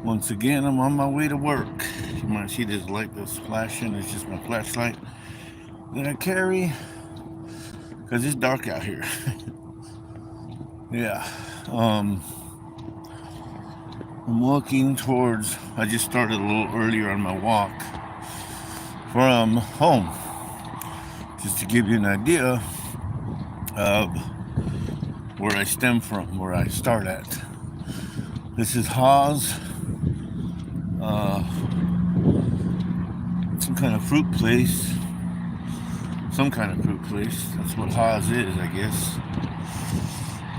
Once again, I'm on my way to work. You might see this light that's flashing. It's just my flashlight that I carry because it's dark out here. Yeah. Um, I'm walking towards, I just started a little earlier on my walk from home. Just to give you an idea of where I stem from, where I start at. This is Haas, some kind of fruit place. Some kind of fruit place. That's what Haas is, I guess.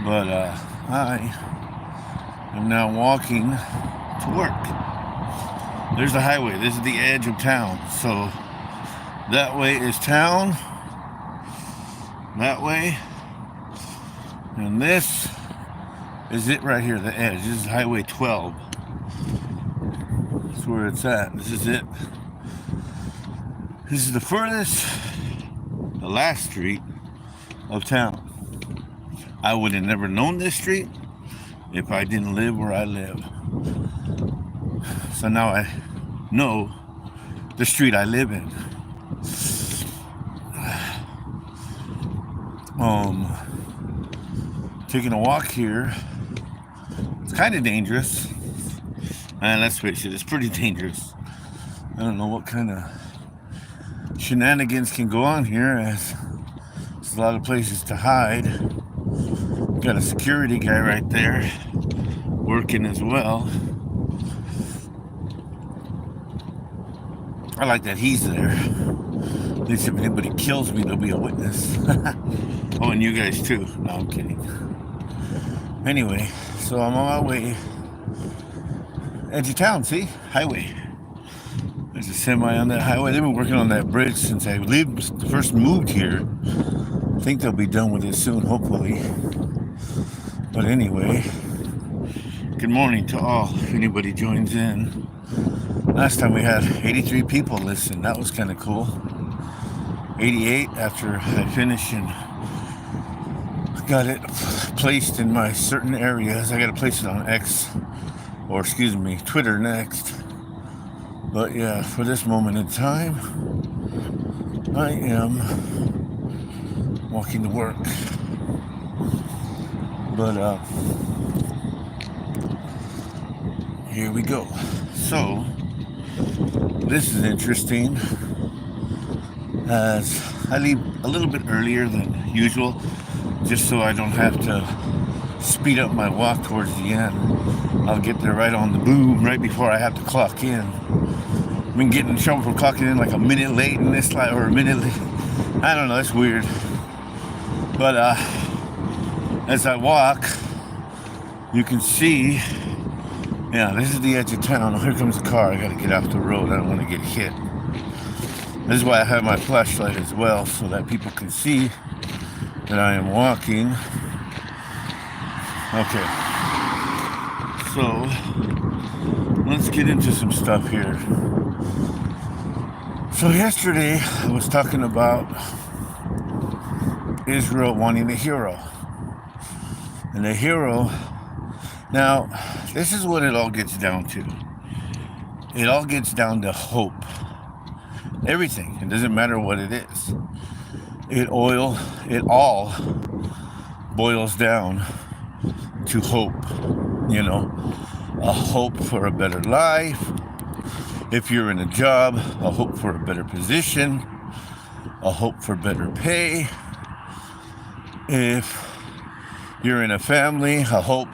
But I am now walking to work. There's the highway. This is the edge of town. So that way is town. That way. And this is it right here, the edge. This is Highway 12. That's where it's at. This is it. This is the furthest, the last street of town. I would have never known this street if I didn't live where I live. So now I know the street I live in. Taking a walk here. It's kind of dangerous. And let's face it, it's pretty dangerous. I don't know what kind of shenanigans can go on here, as there's a lot of places to hide. Got a security guy right there working as well. I like that he's there. At least if anybody kills me, there'll be a witness. Oh, and you guys too. No, I'm kidding. Anyway, so I'm on my way. Edge of town, see? Highway. There's a semi on that highway. They've been working on that bridge since I first moved here. I think they'll be done with it soon, hopefully. But anyway, good morning to all, if anybody joins in. Last time we had 83 people listen. That was kind of cool. 88 after I finished and got it placed in my certain areas. I got to place it on Twitter next. But yeah, for this moment in time, I am walking to work. But here we go. So this is interesting, as I leave a little bit earlier than usual, just so I don't have to speed up my walk towards the end. I'll get there right on the boom, right before I have to clock in. I've been getting in trouble for clocking in like a minute late in this life, or a minute late. I don't know, it's weird. But as I walk, you can see, yeah, this is the edge of town. Oh, here comes a car. I gotta get off the road. I don't want to get hit. This is why I have my flashlight as well, so that people can see that I am walking. Okay. So, let's get into some stuff here. So yesterday, I was talking about Israel wanting a hero. And a hero, now, this is what it all gets down to. It all gets down to hope. Everything. It doesn't matter what it is. It all boils down to hope. You know, a hope for a better life. If you're in a job, a hope for a better position, a hope for better pay. If you're in a family, a hope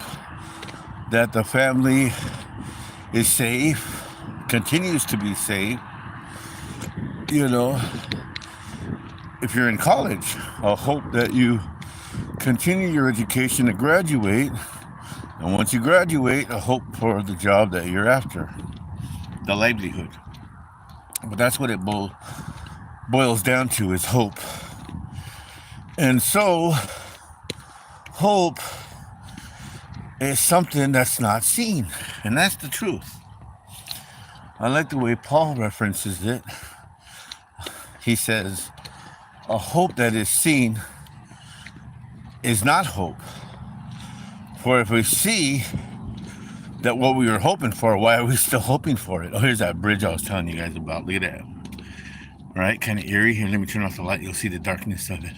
that the family is safe, continues to be safe. You know, if you're in college, a hope that you continue your education to graduate, and once you graduate, a hope for the job that you're after, the livelihood. But that's what it boils down to, is hope. And so, hope is something that's not seen, and that's the truth. I like the way Paul references it. He says, a hope that is seen is not hope. For if we see that what we were hoping for, why are we still hoping for it? Oh, here's that bridge I was telling you guys about. Look at that. All right, kind of eerie. Here, let me turn off the light. You'll see the darkness of it.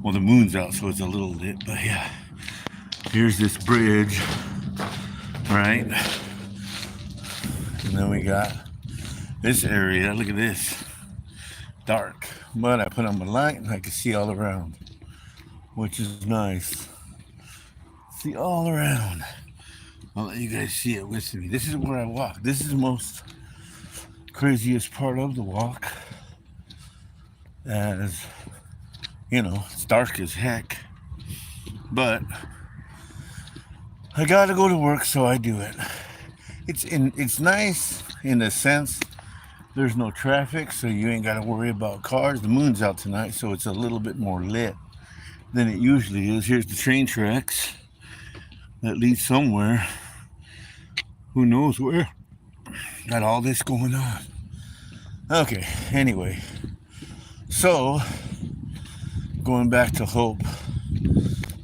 Well, the moon's out, so it's a little lit, but yeah. Here's this bridge, right? And then we got this area. Look at this. Dark. But I put on my light and I can see all around, which is nice. See all around. I'll let you guys see it with me. This is where I walk. This is the most craziest part of the walk. As you know, it's dark as heck. But I gotta go to work, so I do it. It's nice in the sense there's no traffic, so you ain't gotta worry about cars. The moon's out tonight, so it's a little bit more lit than it usually is. Here's the train tracks that lead somewhere. Who knows where? Got all this going on. Okay, anyway. So, going back to hope.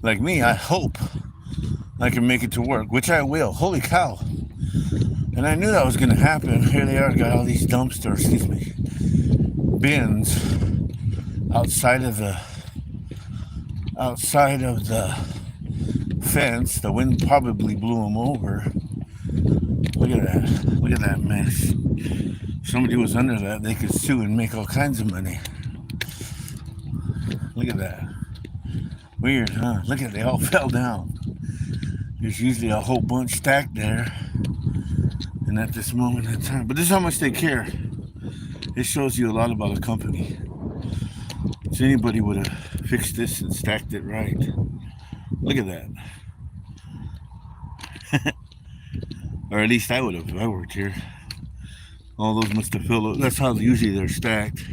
Like me, I hope I can make it to work, which I will. Holy cow. And I knew that was going to happen. Here they are, got all these dumpsters, bins outside of the fence. The wind probably blew them over. Look at that. Look at that mess. If somebody was under that, they could sue and make all kinds of money. Look at that. Weird, huh? Look at it, they all fell down. There's usually a whole bunch stacked there. And at this moment in time. But this is how much they care. It shows you a lot about a company. So anybody would have fixed this and stacked it right. Look at that. Or at least I would have if I worked here. All those must have filled up. That's how usually they're stacked.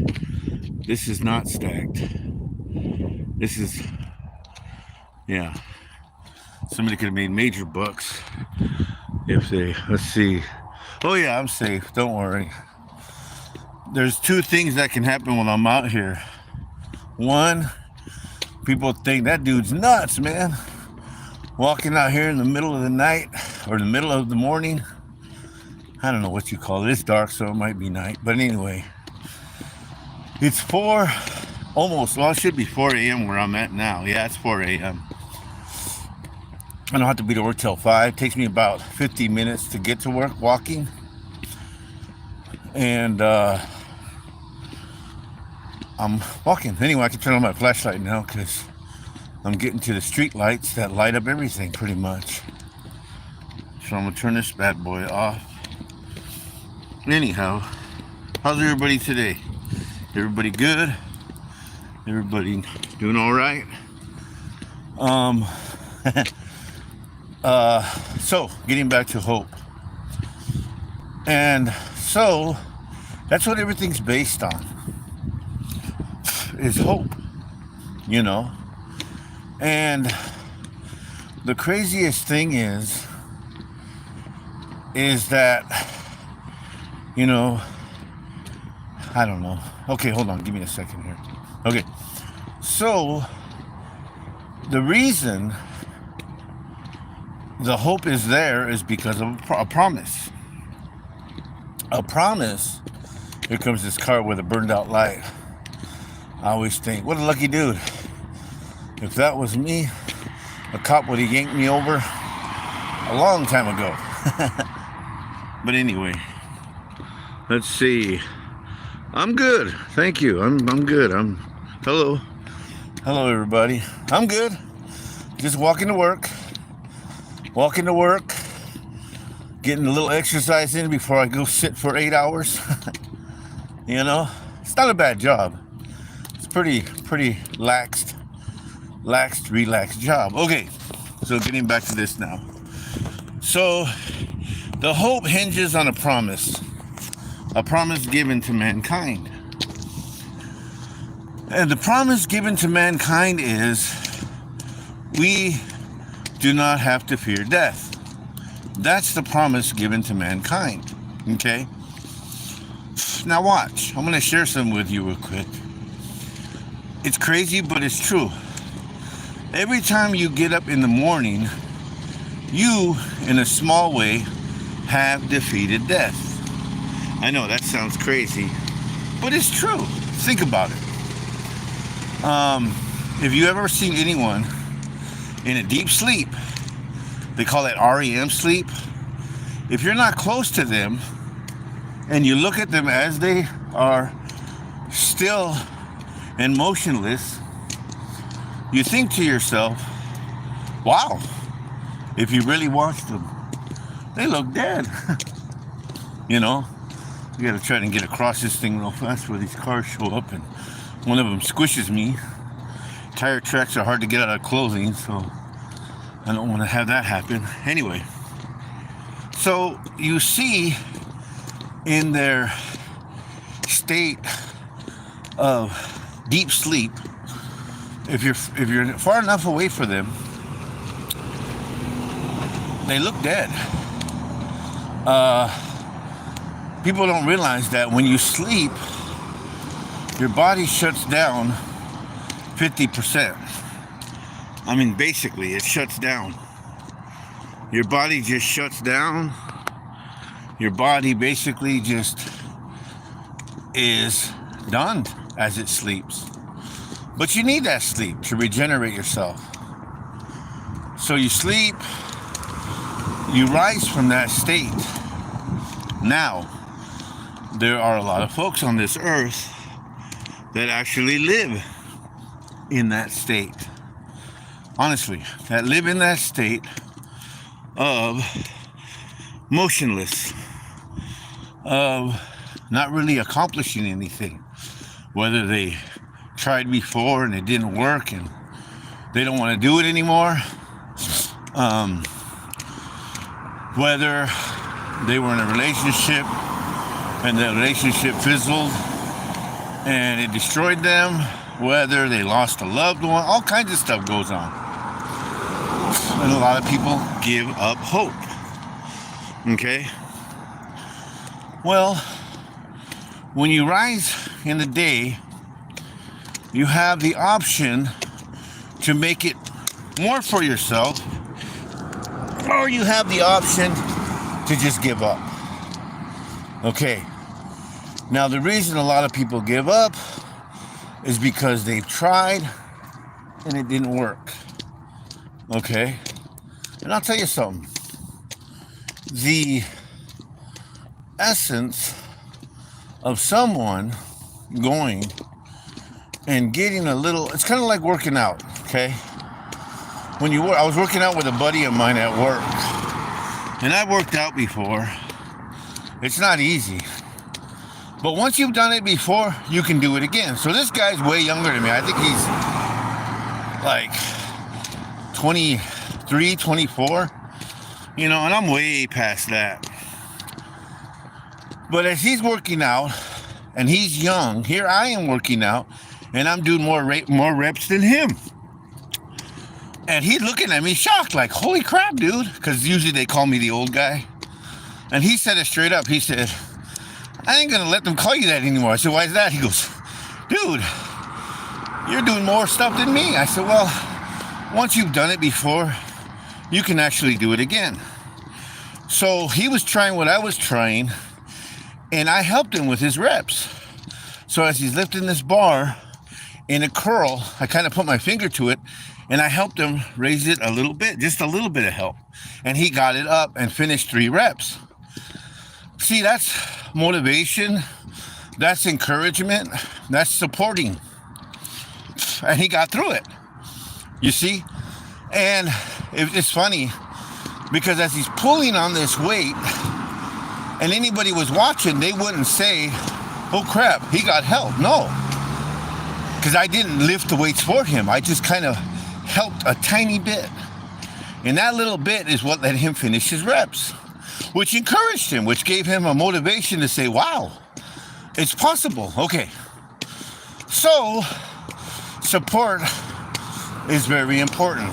This is not stacked. This is, yeah. Somebody could have made major bucks if they, let's see. Oh yeah, I'm safe, don't worry. There's two things that can happen when I'm out here. One, people think that dude's nuts, man. Walking out here in the middle of the night or the middle of the morning. I don't know what you call it. It's dark, so it might be night. But anyway, it's 4, almost, well, it should be 4 a.m. where I'm at now. Yeah, it's 4 a.m. I don't have to be to work till 5. It takes me about 50 minutes to get to work walking. And I'm walking. Anyway, I can turn on my flashlight now because I'm getting to the street lights that light up everything pretty much. So I'm going to turn this bad boy off. Anyhow, how's everybody today? Everybody good? Everybody doing all right? So getting back to hope. And so that's what everything's based on, is hope, you know. And the craziest thing is that, you know, I don't know. Okay, hold on, give me a second here. Okay, so the reason the hope is there is because of a promise. A promise. Here comes this car with a burned out light. I always think, what a lucky dude. If that was me, a cop would have yanked me over a long time ago. But anyway, let's see. I'm good. Thank you. I'm good. Hello. Hello, everybody. I'm good. Just walking to work. Getting a little exercise in before I go sit for 8 hours. You know, it's not a bad job. It's pretty relaxed job. Okay, so getting back to this now. So the hope hinges on a promise given to mankind. And the promise given to mankind is we do not have to fear death. That's the promise given to mankind. Okay? Now watch. I'm going to share some with you real quick. It's crazy, but it's true. Every time you get up in the morning, you, in a small way, have defeated death. I know that sounds crazy, but it's true. Think about it. If you ever seen anyone in a deep sleep, they call it REM sleep. If you're not close to them and you look at them as they are still and motionless, you think to yourself, wow, if you really watch them, they look dead. You know, you gotta try to get across this thing real fast where these cars show up and one of them squishes me. Tire tracks are hard to get out of clothing, so I don't want to have that happen. Anyway, so you see in their state of deep sleep, if you're far enough away from them, they look dead. People don't realize that when you sleep, your body shuts down 50%. I mean, basically, it shuts down. Your body just shuts down. Your body basically just is done as it sleeps. But you need that sleep to regenerate yourself. So you sleep, you rise from that state. Now, there are a lot of folks on this earth that actually live in that state. Honestly, that live in that state of motionless, of not really accomplishing anything. Whether they tried before and it didn't work and they don't want to do it anymore. Whether they were in a relationship and the relationship fizzled and it destroyed them, whether they lost a loved one, all kinds of stuff goes on. And a lot of people give up hope. Okay? Well, when you rise in the day, you have the option to make it more for yourself, or you have the option to just give up. Okay. Now, the reason a lot of people give up is because they've tried and it didn't work. Okay? And I'll tell you something. The essence of someone going and getting a little, it's kind of like working out, okay? I was working out with a buddy of mine at work, and I worked out before. It's not easy. But once you've done it before, you can do it again. So this guy's way younger than me. I think he's like 23, 24, and I'm way past that. But as he's working out, and he's young, here I am working out, and I'm doing more reps than him. And he's looking at me shocked, like, holy crap, dude, because usually they call me the old guy. And he said it straight up. He said, I ain't gonna let them call you that anymore. I said, why is that? He goes, dude, you're doing more stuff than me. I said, well, once you've done it before, you can actually do it again. So he was trying what I was trying, and I helped him with his reps. So as he's lifting this bar in a curl, I kind of put my finger to it, and I helped him raise it a little bit, just a little bit of help. And he got it up and finished 3 reps. See, that's motivation, that's encouragement, that's supporting. And he got through it, you see? And it's funny, because as he's pulling on this weight, and anybody was watching, they wouldn't say, oh crap, he got help. No, because I didn't lift the weights for him. I just kind of helped a tiny bit. And that little bit is what let him finish his reps, which encouraged him, which gave him a motivation to say, wow, it's possible. Okay. So support is very important,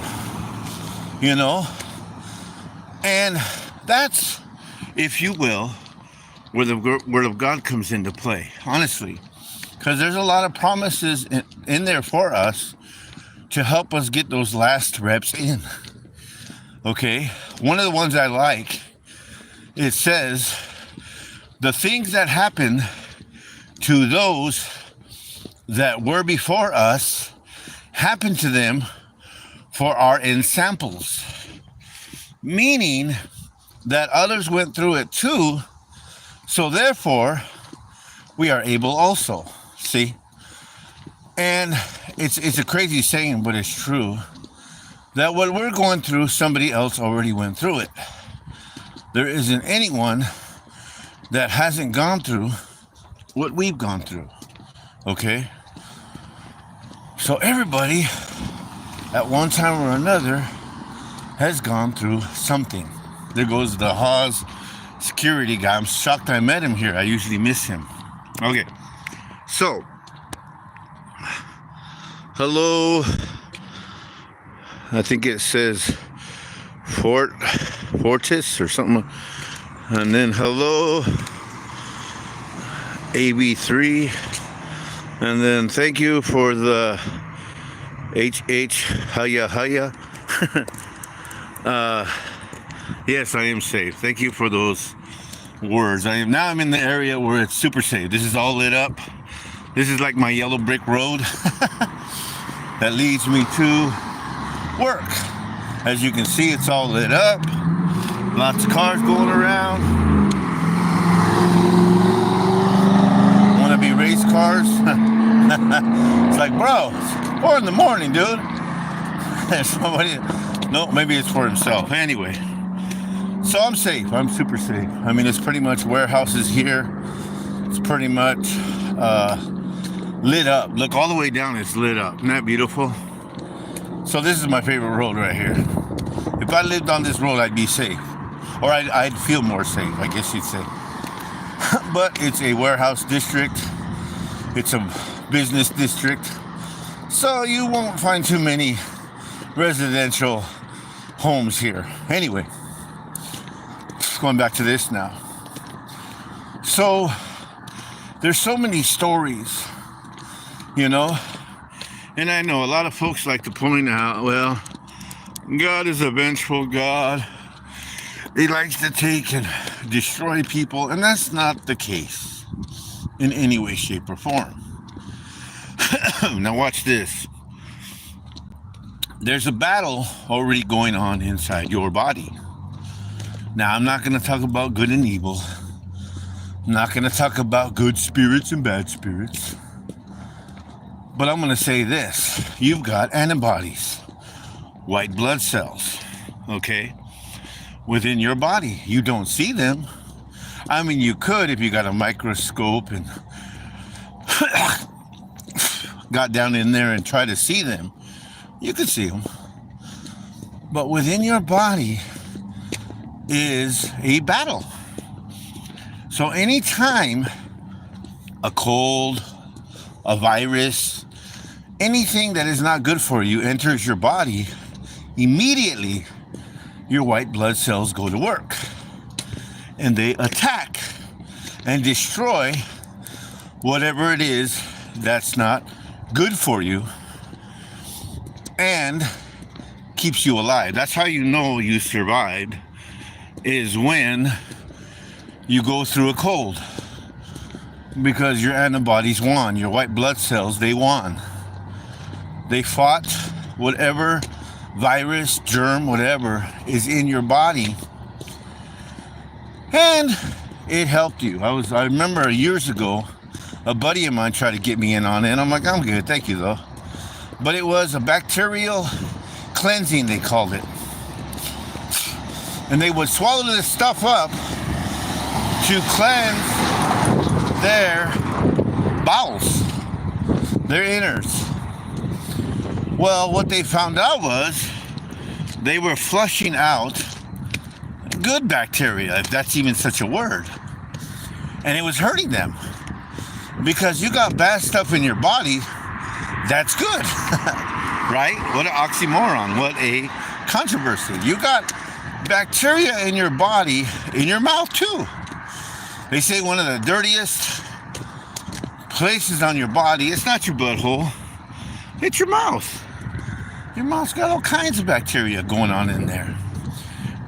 and that's, if you will, where the Word of God comes into play, honestly, because there's a lot of promises in there for us to help us get those last reps in. Okay, one of the ones I like, it says, the things that happen to those that were before us happened to them for our ensamples. Meaning that others went through it too, so therefore we are able also. See? And it's a crazy saying, but it's true, that what we're going through, somebody else already went through it. There isn't anyone that hasn't gone through what we've gone through. Okay? So everybody, at one time or another, has gone through something. There goes the Haas security guy. I'm shocked I met him here. I usually miss him. Okay. So, hello. I think it says Fortis or something. And then hello, AB3. And then thank you for the HH Haya. Yes, I am safe. Thank you for those words. I'm in the area where it's super safe. This is all lit up. This is like my yellow brick road that leads me to work. As you can see, it's all lit up. Lots of cars going around. Wanna be race cars? It's like, bro, it's 4 in the morning, dude. Somebody, no, maybe it's for himself. Anyway, so I'm safe. I'm super safe. I mean, it's pretty much warehouses here. It's pretty much lit up. Look, all the way down, it's lit up. Isn't that beautiful? So this is my favorite road right here. If I lived on this road, I'd be safe. Or I'd feel more safe, I guess you'd say. But it's a warehouse district. It's a business district. So you won't find too many residential homes here. Anyway, going back to this now. So there's so many stories, you know, and I know a lot of folks like to point out, well, God is a vengeful God. He likes to take and destroy people, and that's not the case in any way, shape, or form. Now watch this. There's a battle already going on inside your body. Now, I'm not going to talk about good and evil. I'm not going to talk about good spirits and bad spirits. But I'm going to say this. You've got antibodies, white blood cells, okay, within your body. You don't see them. I mean, you could if you got a microscope and got down in there and tried to see them. You could see them. But within your body is a battle. So anytime a cold, a virus, anything that is not good for you enters your body, immediately your white blood cells go to work. And they attack and destroy whatever it is that's not good for you and keeps you alive. That's how you know you survived, is when you go through a cold, because your antibodies won. Your white blood cells, they won. They fought whatever virus, germ, whatever is in your body, and it helped you. I remember years ago, a buddy of mine tried to get me in on it, and I'm like, I'm good, thank you though. But it was a bacterial cleansing, they called it. And they would swallow this stuff up to cleanse their bowels, their innards. Well, what they found out was they were flushing out good bacteria, if that's even such a word. And it was hurting them. Because you got bad stuff in your body, that's good. Right? What an oxymoron. What a controversy. You got bacteria in your body, in your mouth too. They say one of the dirtiest places on your body, it's not your butthole, it's your mouth. Your mouth's got all kinds of bacteria going on in there.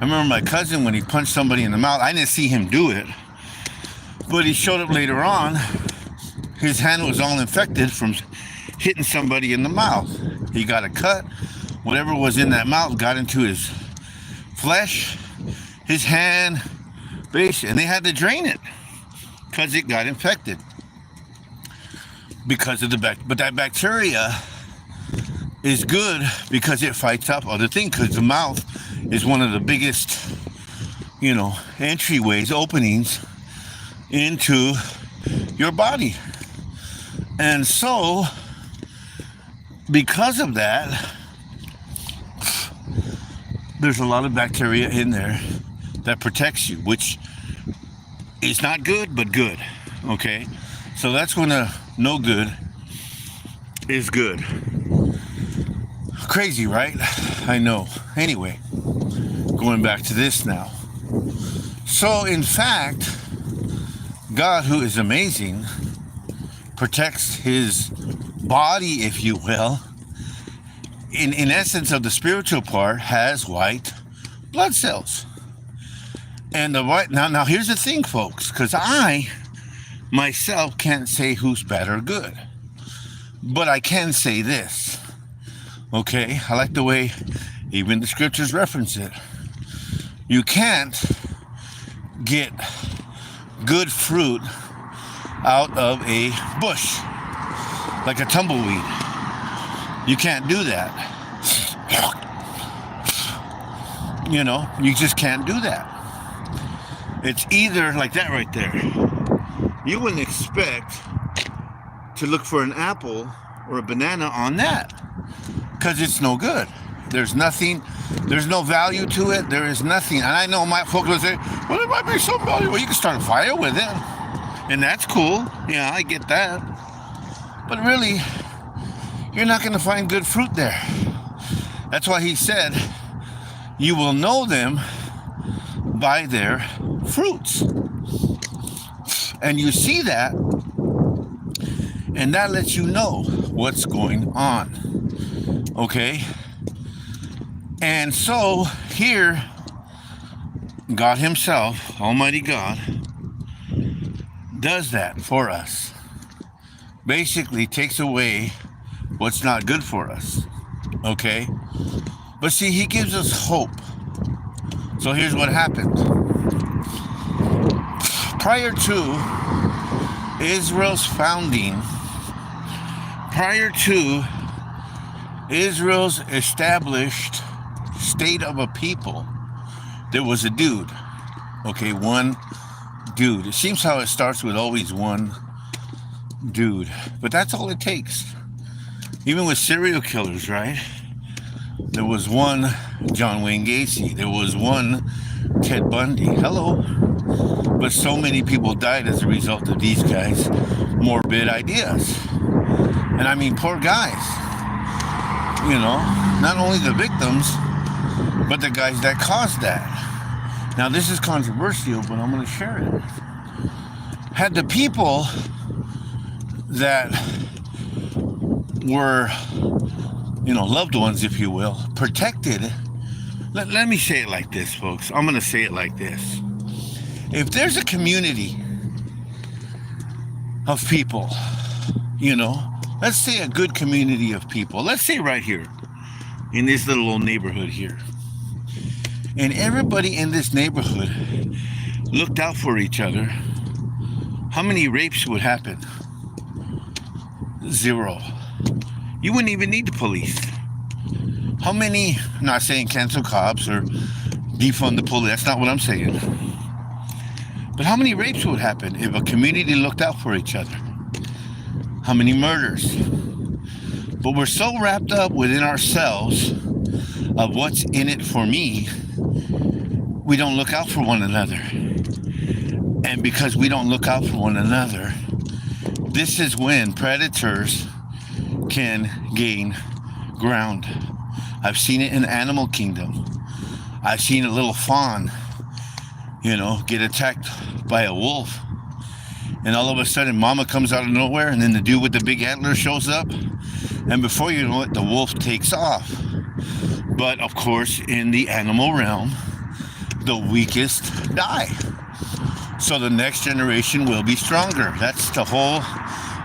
I remember my cousin when he punched somebody in the mouth. I didn't see him do it, but he showed up later on. His hand was all infected from hitting somebody in the mouth. He got a cut. Whatever was in that mouth got into his flesh, his hand, base, and they had to drain it because it got infected because of but that bacteria is good because it fights off other things, because the mouth is one of the biggest, entryways, openings into your body. And so, because of that, there's a lot of bacteria in there that protects you, which is not good, but good. Okay? So that's when no good is good. Crazy, right? I know. Anyway, going back to this now. So, in fact, God, who is amazing, protects his body, if you will. In essence of the spiritual part, has white blood cells. And the white now here's the thing, folks, because I myself can't say who's bad or good. But I can say this. Okay, I like the way even the scriptures reference it. You can't get good fruit out of a bush, like a tumbleweed. You can't do that. You just can't do that. It's either like that right there. You wouldn't expect to look for an apple or a banana on that, because it's no good. There's nothing, there's no value to it. There is nothing. And I know my folks will say, well, it might be so valuable. You can start a fire with it. And that's cool. Yeah, I get that. But really, you're not going to find good fruit there. That's why he said, you will know them by their fruits. And you see that, and that lets you know what's going on. Okay? And so here, God himself, Almighty God, does that for us. Basically takes away what's not good for us. Okay? But see, he gives us hope. So here's what happened. Prior to Israel's founding, prior to Israel's established state of a people, there was a dude. Okay, one dude. It seems how it starts with always one dude. But that's all it takes. Even with serial killers, right? There was one John Wayne Gacy. There was one Ted Bundy. Hello. But so many people died as a result of these guys' morbid ideas. And I mean, poor guys. Not only the victims, but the guys that caused that. Now, this is controversial, but I'm going to share it. Had the people that were, loved ones, if you will, protected. Let me say it like this, folks. I'm going to say it like this. If there's a community of people, let's say a good community of people, let's say right here in this little old neighborhood here, and everybody in this neighborhood looked out for each other, how many rapes would happen? 0. You wouldn't even need the police. How many, I'm not saying cancel cops or defund the police, that's not what I'm saying. But how many rapes would happen if a community looked out for each other? How many murders? But we're so wrapped up within ourselves of what's in it for me, we don't look out for one another. And because we don't look out for one another, this is when predators can gain ground. I've seen it in the animal kingdom. I've seen a little fawn, get attacked by a wolf. And all of a sudden, mama comes out of nowhere, and then the dude with the big antler shows up. And before you know it, the wolf takes off. But, of course, in the animal realm, the weakest die. So the next generation will be stronger. That's the whole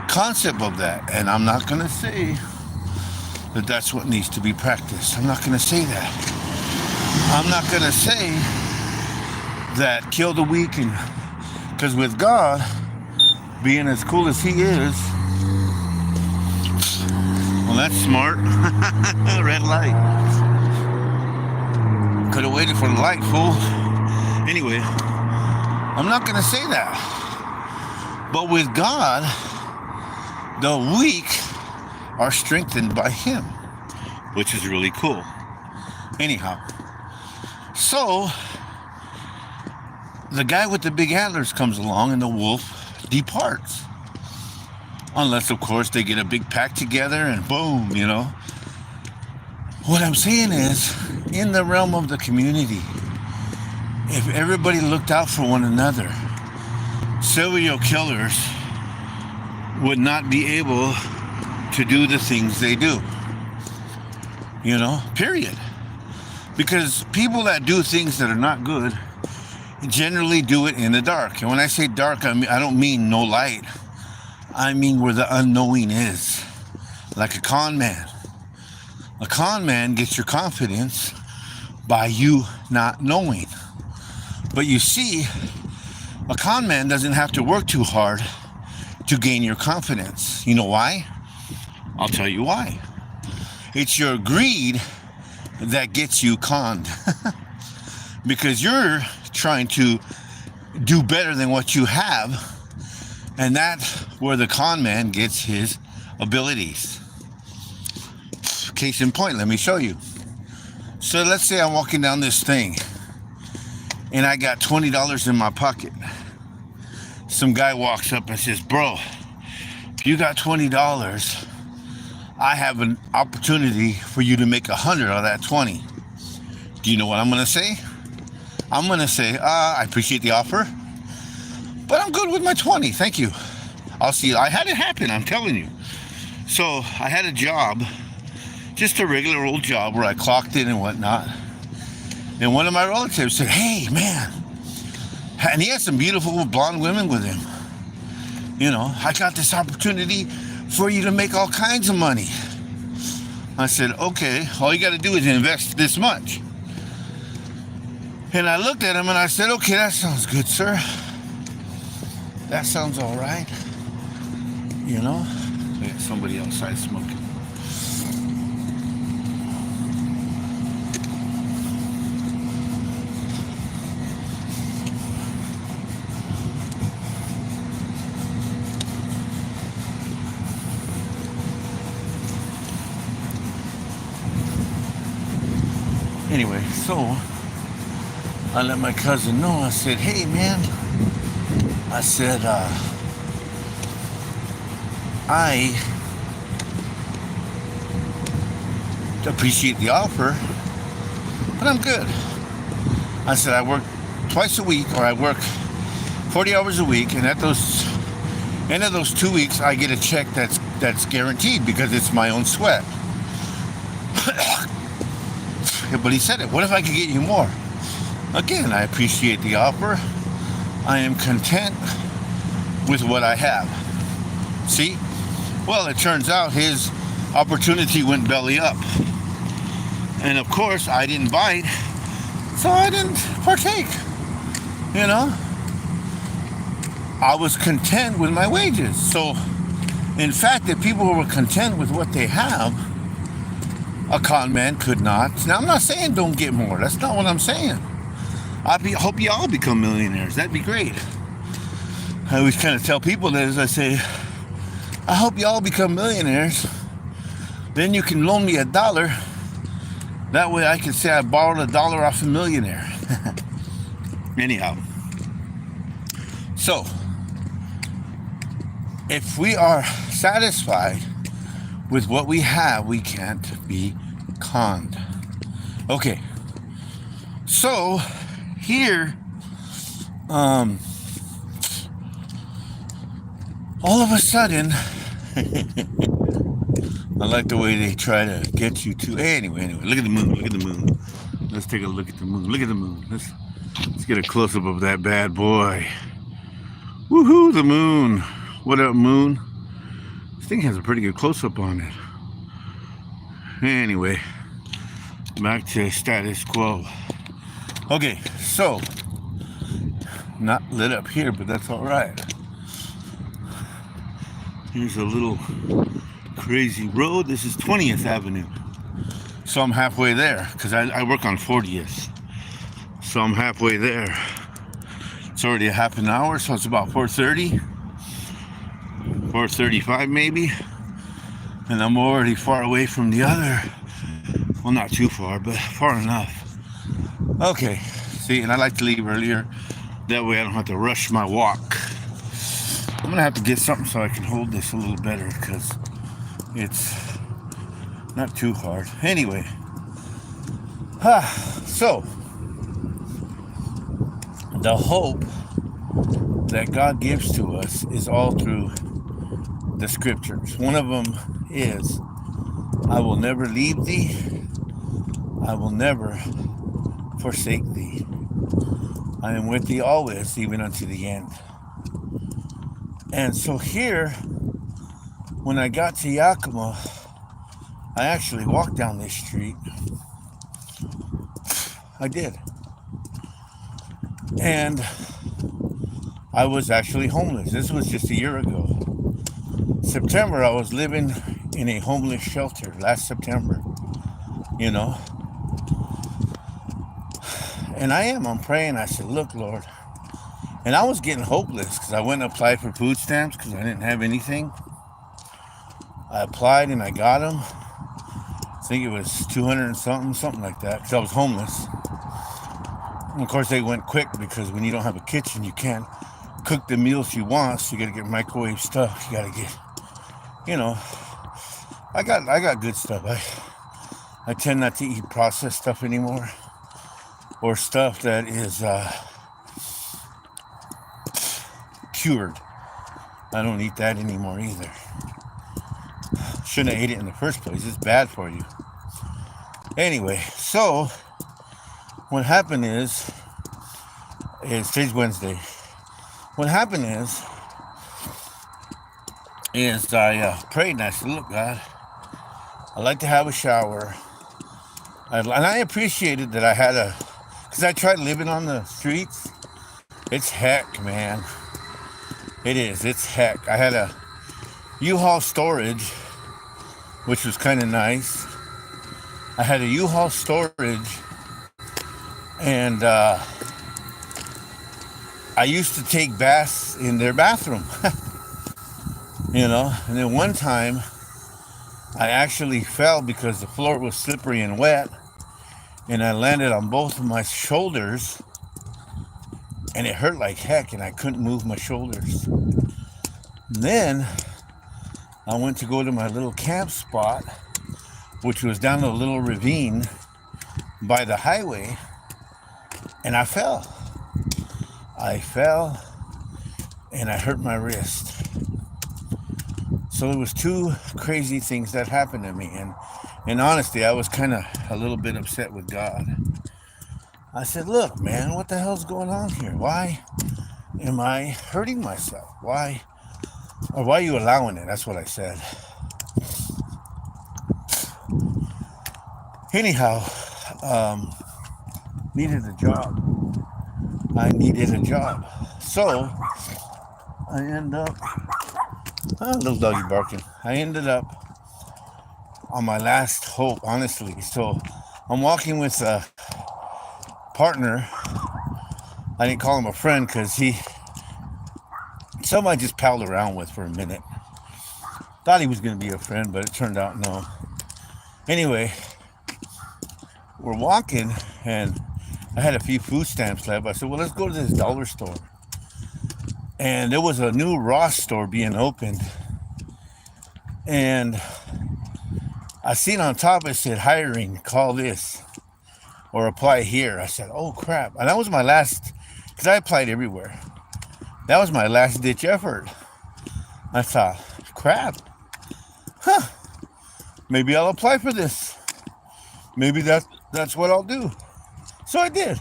concept of that. And I'm not going to say that that's what needs to be practiced. I'm not going to say that. I'm not going to say that kill the weak, and because with God being as cool as he is, well, that's smart. Red light. Could have waited for the light, fool. Anyway, I'm not going to say that. But with God, the weak are strengthened by him, which is really cool. Anyhow, so the guy with the big antlers comes along and the wolf departs. Unless, of course, they get a big pack together and boom, you know. What I'm saying is, in the realm of the community, if everybody looked out for one another, serial killers would not be able to do the things they do. You know, period. Because people that do things that are not good generally do it in the dark. And when I say dark, I don't mean no light. I mean where the unknowing is. Like a con man. A con man gets your confidence by you not knowing. But you see, a con man doesn't have to work too hard to gain your confidence. You know why? I'll tell you why. It's your greed that gets you conned. Because you're trying to do better than what you have. And that's where the con man gets his abilities. Case in point, let me show you. So let's say I'm walking down this thing and I got $20 in my pocket. Some guy walks up and says, bro, you got $20. I have an opportunity for you to make 100 out of that 20. Do you know what I'm going to say? I'm going to say, I appreciate the offer, but I'm good with my 20. Thank you. I'll see you. I had it happen, I'm telling you. So I had a job, just a regular old job where I clocked in and whatnot. And one of my relatives said, hey, man. And he had some beautiful blonde women with him. You know, I got this opportunity for you to make all kinds of money. I said, okay, all you got to do is invest this much. And I looked at him and I said, okay, that sounds good, sir. That sounds all right. You know, there's somebody outside smoking. Anyway, so I let my cousin know. I said, hey, man. I said, I appreciate the offer, but I'm good. I said, I work twice a week, or I work 40 hours a week, and at those end of those 2 weeks, I get a check that's guaranteed because it's my own sweat. But he said it. What if I could get you more? Again, I appreciate the offer. I am content with what I have. See? Well, it turns out his opportunity went belly up. And of course, I didn't bite, so I didn't partake. You know? I was content with my wages. So, in fact, if people were content with what they have, a con man could not. Now, I'm not saying don't get more. That's not what I'm saying. I hope you all become millionaires. That'd be great. I always kind of tell people that as I say, I hope you all become millionaires. Then you can loan me $1. That way I can say I borrowed $1 off a millionaire. Anyhow. So, if we are satisfied with what we have, we can't be conned. Okay. So, here, all of a sudden, I like the way they try to get you to. Anyway, look at the moon. Look at the moon. Let's take a look at the moon. Look at the moon. Let's get a close-up of that bad boy. Woohoo, the moon. What up, moon? This thing has a pretty good close-up on it. Anyway, back to status quo. Okay, so, not lit up here, but that's all right. Here's a little crazy road. This is 20th Avenue. So I'm halfway there, because I work on 40th. So I'm halfway there. It's already a half an hour, so it's about 4:30, 4:35 maybe. And I'm already far away from the other. Well, not too far, but far enough. Okay, see, and I like to leave earlier. That way I don't have to rush my walk. I'm gonna have to get something so I can hold this a little better, because it's not too hard. Anyway, so the hope that God gives to us is all through the scriptures. One of them is, I will never leave thee, I will never forsake thee. I am with thee always, even unto the end. And so here, when I got to Yakima, I actually walked down this street. I did. And I was actually homeless. This was just a year ago. September, I was living in a homeless shelter last September, you know. And I'm praying. I said, look, Lord. And I was getting hopeless because I went and applied for food stamps because I didn't have anything. I applied and I got them. I think it was 200 and something like that, because I was homeless. And of course, they went quick because when you don't have a kitchen, you can't cook the meals you want, so you got to get microwave stuff. You got to get, you know, I got good stuff. I tend not to eat processed stuff anymore, or stuff that is cured. I don't eat that anymore either. Shouldn't have ate it in the first place. It's bad for you. Anyway, so what happened is today's Wednesday. What happened is I prayed and I said, look, God, I'd like to have a shower. And I appreciated that I had because I tried living on the streets. It's heck, man. It is. It's heck. I had a U-Haul storage, which was kind of nice. I had a U-Haul storage, and I used to take baths in their bathroom, you know. And then one time, I actually fell because the floor was slippery and wet, and I landed on both of my shoulders, and it hurt like heck, and I couldn't move my shoulders. And then I went to go to my little camp spot, which was down a little ravine by the highway, and I fell. And I hurt my wrist. So it was two crazy things that happened to me, and honestly, I was kind of a little bit upset with God. I said, look, man, what the hell's going on here? Why am I hurting myself? Why are you allowing it? That's what I said. Anyhow, needed a job. I needed a job. So I end up, little doggy barking. I ended up on my last hope, honestly. So I'm walking with a partner. I didn't call him a friend because somebody just palled around with for a minute. Thought he was going to be a friend, but it turned out no. Anyway, we're walking, and I had a few food stamps left. I said, well, let's go to this dollar store. And there was a new Ross store being opened. And I seen on top it said, hiring, call this or apply here. I said, oh, crap. And that was my last, because I applied everywhere. That was my last ditch effort. I thought, crap. Maybe I'll apply for this. Maybe that's what I'll do. So I did.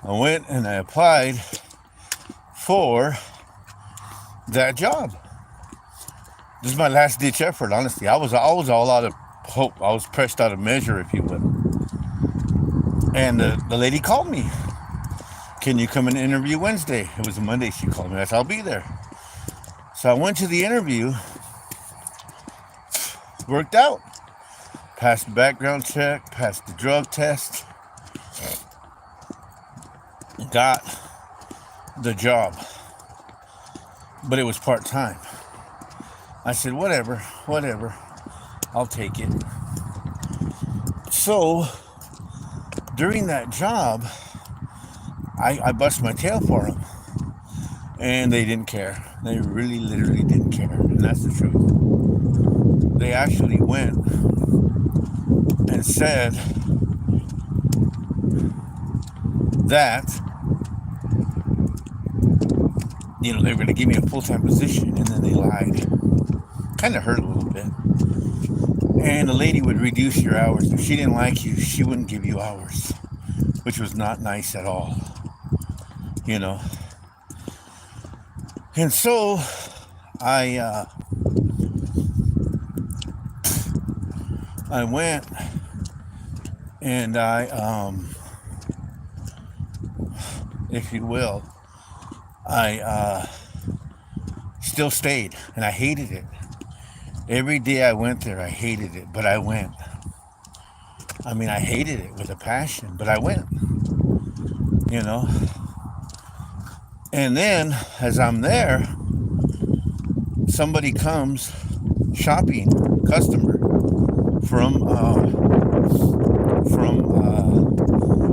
I went and I applied for that job. This is my last ditch effort, honestly. I was all out of hope. I was pressed out of measure, if you will. And the lady called me. Can you come and interview Wednesday? It was a Monday she called me. I said, I'll be there. So I went to the interview. Worked out. Passed the background check, passed the drug test. Got the job. But it was part-time. I said, whatever. I'll take it. So, during that job, I bust my tail for them. And they didn't care. They really, literally didn't care. And that's the truth. They actually went and said that, they were going to give me a full-time position, and then they lied. Kind of hurt a little bit. And the lady would reduce your hours. If she didn't like you, she wouldn't give you hours, which was not nice at all. And so I went and if you will, I still stayed, and I hated it. Every day I went there, I hated it, but I went. I mean, I hated it with a passion, but I went, And then, as I'm there, somebody comes shopping, customer, from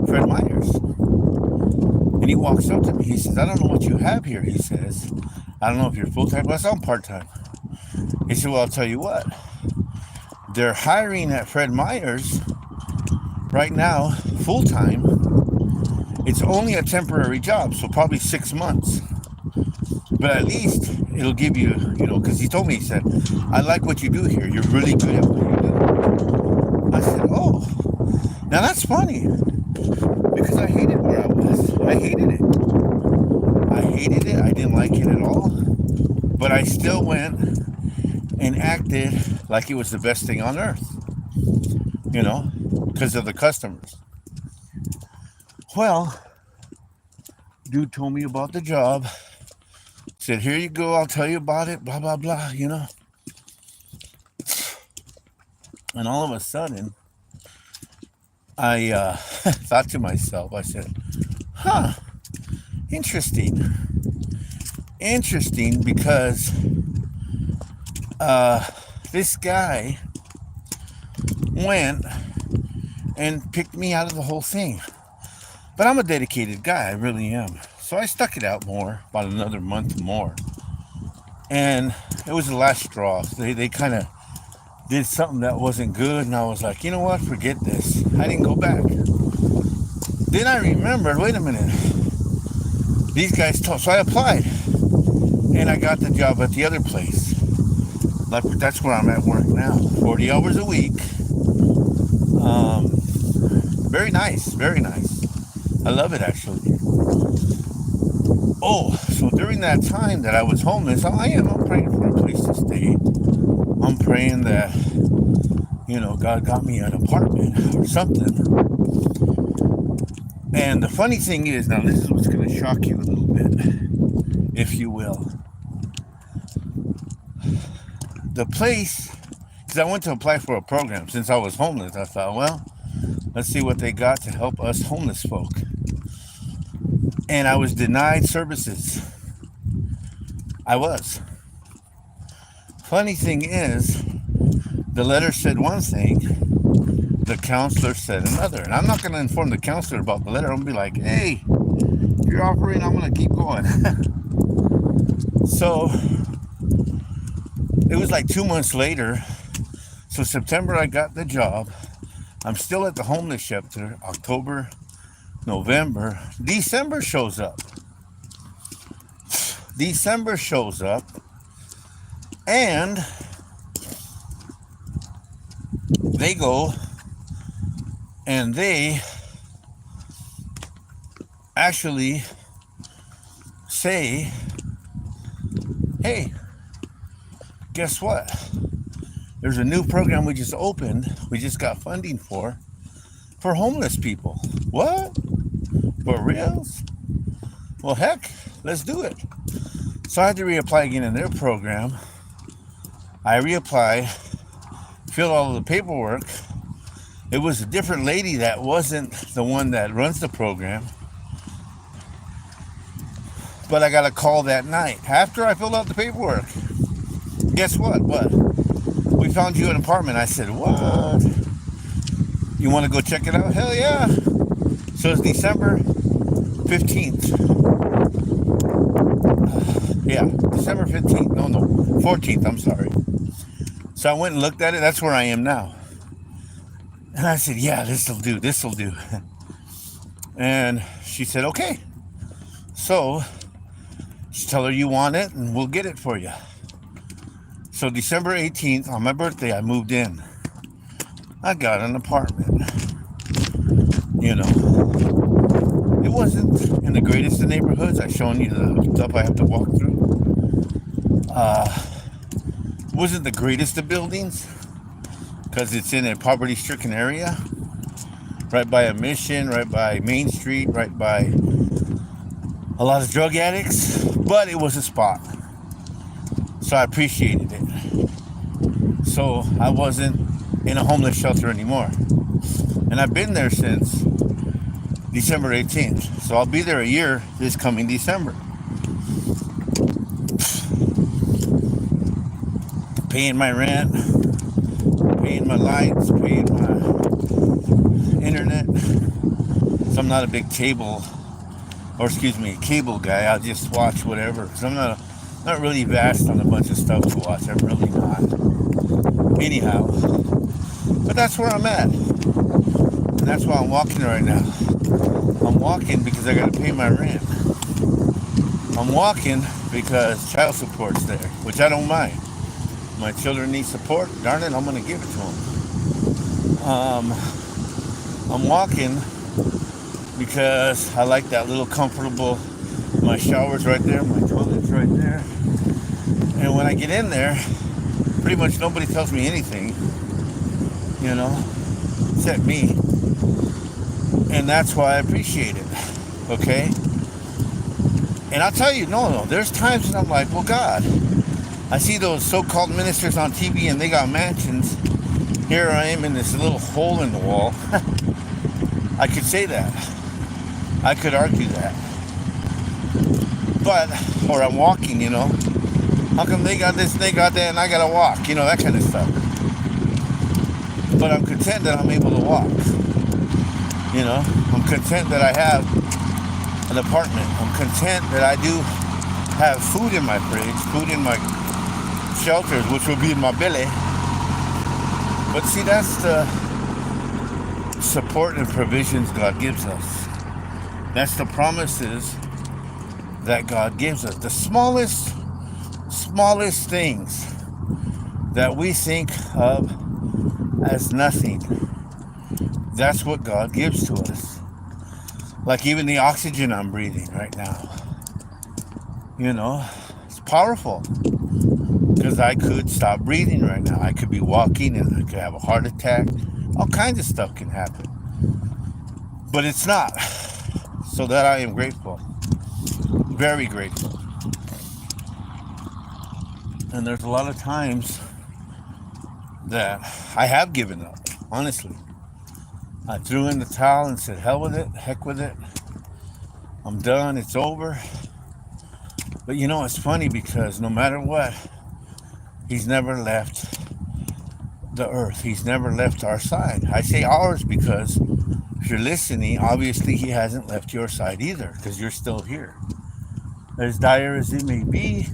Fred Meyer's. And he walks up to me. He says, I don't know what you have here. He says, I don't know if you're full-time. Well, I'm part-time. He said, well, I'll tell you what. They're hiring at Fred Meyer's right now, full-time. It's only a temporary job, so probably 6 months. But at least it'll give you, because he told me, he said, I like what you do here. You're really good at what you do. I said, oh, now that's funny. Because I hated where I was. I hated it. I didn't like it at all. But I still went and acted like it was the best thing on earth. Because of the customers. Well, dude told me about the job. Said, here you go, I'll tell you about it, blah, blah, blah, And all of a sudden, I thought to myself, I said, interesting. Interesting because this guy went and picked me out of the whole thing. But I'm a dedicated guy, I really am. So I stuck it out more, about another month more. And it was the last straw. They kind of did something that wasn't good, and I was like, you know what, forget this. I didn't go back. Then I remembered, wait a minute. These guys told, so I applied. And I got the job at the other place. Like, that's where I'm at work now. 40 hours a week. Very nice, very nice. I love it, actually. Oh, so during that time that I was homeless, I'm praying for a place to stay. I'm praying that, God got me an apartment or something. And the funny thing is, now this is what's going to shock you a little bit, if you will. The place, because I went to apply for a program since I was homeless, I thought, well, let's see what they got to help us homeless folk. And I was denied services. I was. Funny thing is, the letter said one thing, the counselor said another. And I'm not going to inform the counselor about the letter. I'm going to be like, hey, if you're offering, I'm going to keep going. So, it was like 2 months later. So September, I got the job. I'm still at the homeless shelter. October, November, December shows up. And they go and they actually say, hey, guess what? There's a new program we just opened, we just got funding for homeless people. What? For reals? Well, heck, let's do it. So I had to reapply again in their program. I reapplied, filled all of the paperwork. It was a different lady that wasn't the one that runs the program. But I got a call that night after I filled out the paperwork. Guess what? What? We found you an apartment. I said, what? You want to go check it out? Hell yeah. So it's December 15th. Yeah, December 15th. No, 14th. I'm sorry. So I went and looked at it. That's where I am now. And I said, yeah, this'll do. And she said, okay. So just tell her you want it and we'll get it for you. So December 18th, on my birthday, I moved in. I got an apartment. You know, it wasn't in the greatest of neighborhoods. I've shown you the stuff I have to walk through. It wasn't the greatest of buildings because it's in a poverty-stricken area, right by a mission, right by Main Street, right by a lot of drug addicts, but it was a spot. So I appreciated it. So I wasn't in a homeless shelter anymore. And I've been there since December 18th. So I'll be there a year this coming December. Paying my rent, paying my lights, paying my internet. So I'm not a big cable guy. I'll just watch whatever. So I'm not really vast on a bunch of stuff to watch. I'm really not. Anyhow, but that's where I'm at. And that's why I'm walking right now. I'm walking because I got to pay my rent. I'm walking because child support's there, which I don't mind. My children need support. Darn it, I'm going to give it to them. I'm walking because I like that little comfortable, my shower's right there, my toilet's right there. And when I get in there, pretty much nobody tells me anything, you know, except me. And that's why I appreciate it, okay? And I'll tell you, no, there's times when I'm like, well, God, I see those so-called ministers on TV and they got mansions. Here I am in this little hole in the wall. I could say that. I could argue that. But, or I'm walking, you know. How come they got this, they got that, and I gotta walk? You know, that kind of stuff. But I'm content that I'm able to walk. You know, I'm content that I have an apartment. I'm content that I do have food in my fridge, food in my shelters, which will be in my belly. But see, that's the support and provisions God gives us. That's the promises that God gives us. The smallest things that we think of as nothing. That's what God gives to us. Like even the oxygen I'm breathing right now. You know, it's powerful. Because I could stop breathing right now. I could be walking and I could have a heart attack. All kinds of stuff can happen. But it's not. So that I am grateful. Very grateful. And there's a lot of times that I have given up, honestly. I threw in the towel and said, hell with it, heck with it. I'm done, it's over. But you know, it's funny because no matter what, He's never left the earth. He's never left our side. I say ours because if you're listening, obviously He hasn't left your side either because you're still here. As dire as it may be,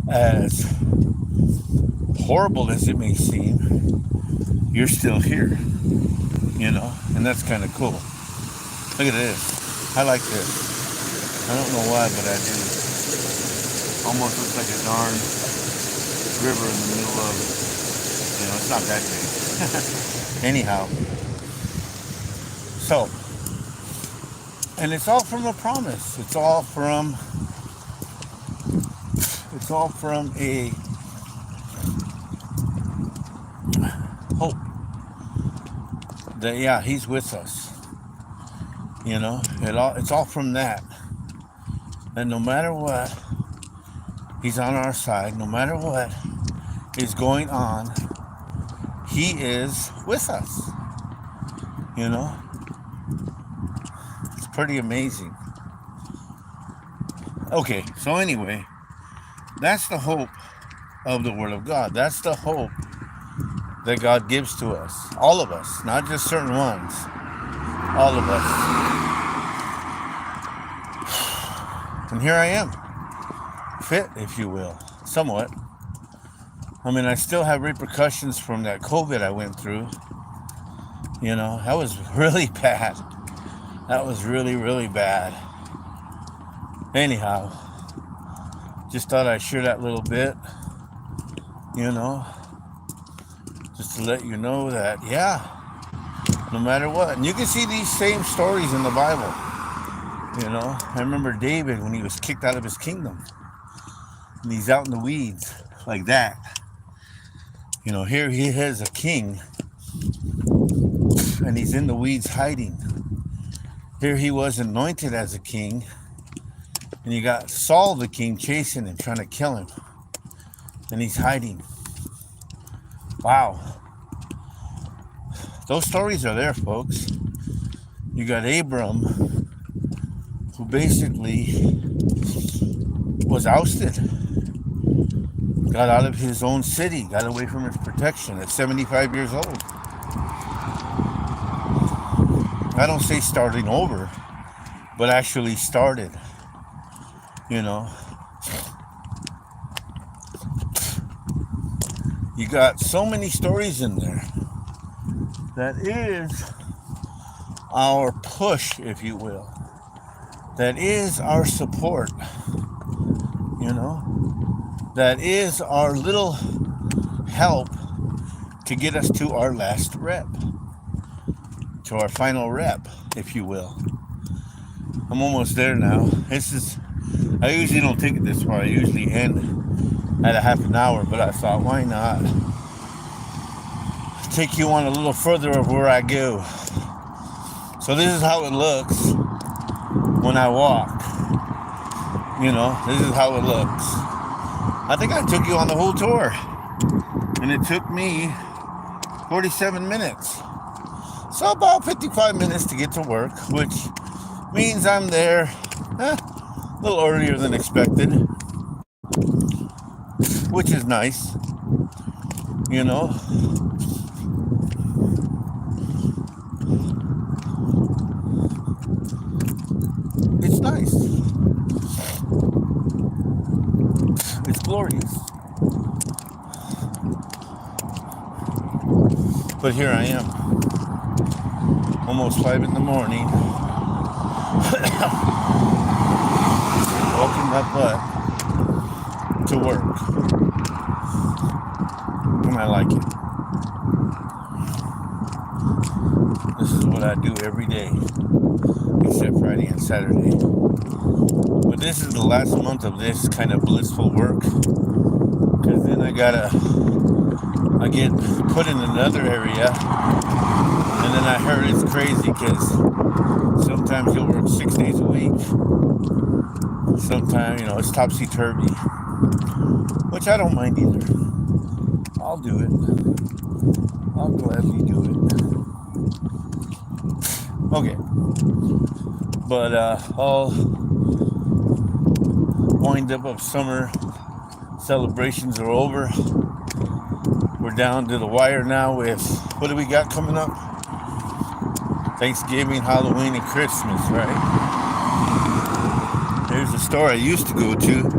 as horrible as it may seem, you're still here, you know, and that's kind of cool. Look at this. I like this. I don't know why, but I do. Almost looks like a darn river in the middle of, you know, it's not that big. Anyhow, so And it's all from a promise. It's all from a hope that, yeah, he's with us. It's all from that. And no matter what, he's on our side. No matter what is going on, he is with us. It's pretty amazing. Okay, so anyway, that's the hope of the Word of God. That's the hope that God gives to us. All of us, not just certain ones. All of us. And here I am, fit, if you will, somewhat. I mean, I still have repercussions from that COVID I went through. That was really bad. That was really, really bad. Anyhow, just thought I'd share that little bit, just to let you know that, yeah, no matter what. And you can see these same stories in the Bible. I remember David when he was kicked out of his kingdom. And he's out in the weeds like that. Here he is, a king, and he's in the weeds hiding. Here he was anointed as a king, and you got Saul the king chasing him, trying to kill him. And he's hiding. Wow. Those stories are there, folks. You got Abram, who basically was ousted. Got out of his own city, got away from his protection at 75 years old. I don't say starting over, but actually started. You got so many stories in there. That is our push, if you will. That is our support. That is our little help to get us to our last rep. To our final rep, if you will. I'm almost there now. I usually don't take it this far. I usually end at a half an hour, but I thought, why not take you on a little further of where I go. So this is how it looks when I walk. This is how it looks. I think I took you on the whole tour, and it took me 47 minutes. So about 55 minutes to get to work, which means I'm there a little earlier than expected, which is nice. It's nice. It's glorious. But here I am, almost 5 in the morning, walking my butt to work. And I like it. This is what I do every day, except Friday and Saturday. But this is the last month of this kind of blissful work, because then I get put in another area, and then I heard it's crazy because sometimes you'll work 6 days a week. Sometimes, it's topsy-turvy, which I don't mind either. I'll do it. I'll gladly do it. Okay. But all wind up of summer celebrations are over. We're down to the wire now with, what do we got coming up? Thanksgiving, Halloween, and Christmas, right? There's a store I used to go to.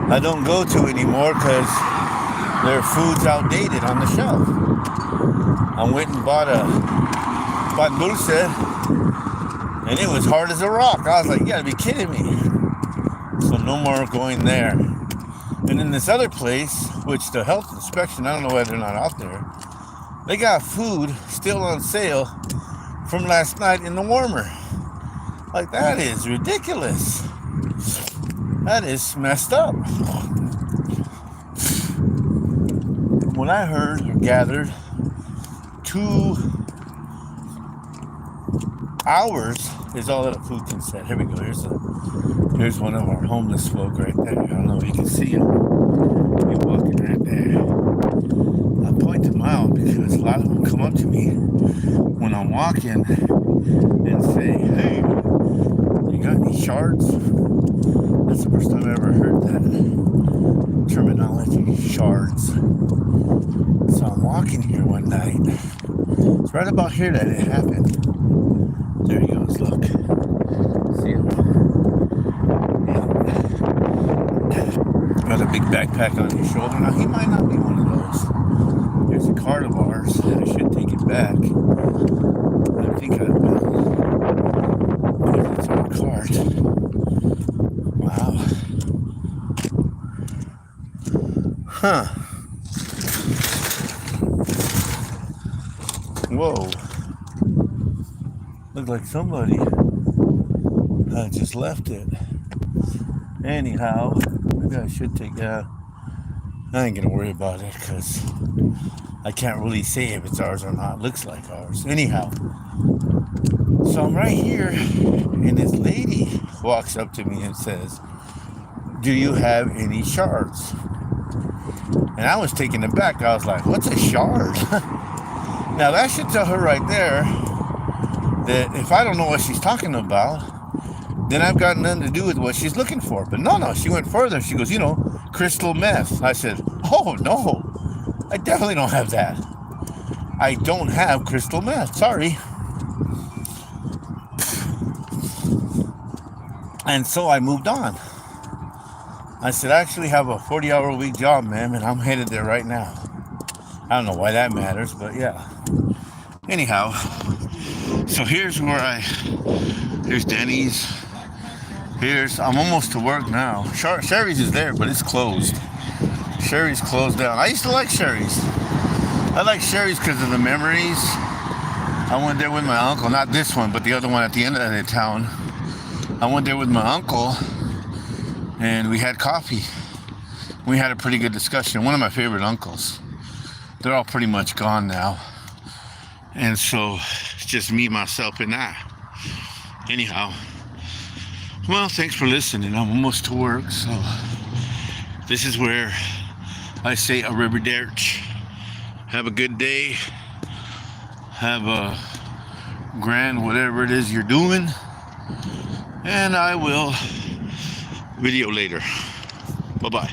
I don't go to anymore because their food's outdated on the shelf. I went and bought dulce, and it was hard as a rock. I was like, you gotta be kidding me. So no more going there. And in this other place, which the health inspection, I don't know why they're not out there, they got food still on sale from last night in the warmer. Like, that is ridiculous. That is messed up. From what I heard or gathered, 2 hours is all that a food can set. Here we go. Here's one of our homeless folk right there. I don't know if you can see him. He's walking right there. I point them out because a lot of them come up to me when I'm walking and say, "Hey, you got any shards?" That's the first time I ever heard that terminology, shards. So I'm walking here one night. It's right about here that it happened. There he goes, look. See him? Yeah. Got a big backpack on his shoulder. Now, he might not be one of those. There's a card of ours. I should take it back. I think I will. Because it's our card. Wow. Huh. Whoa. Looked like somebody just left it. Anyhow, maybe I should take that. I ain't gonna worry about it because I can't really say if it's ours or not. It looks like ours. Anyhow, so I'm right here, and this lady walks up to me and says, "Do you have any shards?" And I was taken aback. I was like, "What's a shard?" Now that should tell her right there that if I don't know what she's talking about, then I've got nothing to do with what she's looking for. But no, she went further. She goes, crystal meth. I said, "Oh, no, I definitely don't have that. I don't have crystal meth. Sorry." And so I moved on. I said, "I actually have a 40-hour-a-week job, ma'am, and I'm headed there right now." I don't know why that matters, but yeah. Anyhow, so here's Denny's. I'm almost to work now. Sherry's is there, but it's closed. Sherry's closed down. I used to like Sherry's. I like Sherry's because of the memories. I went there with my uncle, not this one, but the other one at the end of the town. I went there with my uncle, and we had coffee. We had a pretty good discussion. One of my favorite uncles. They're all pretty much gone now. And so it's just me, myself, and I. Anyhow, well, thanks for listening. I'm almost to work, so this is where I say arrivederci. Have a good day. Have a grand whatever it is you're doing. And I will video later. Bye-bye.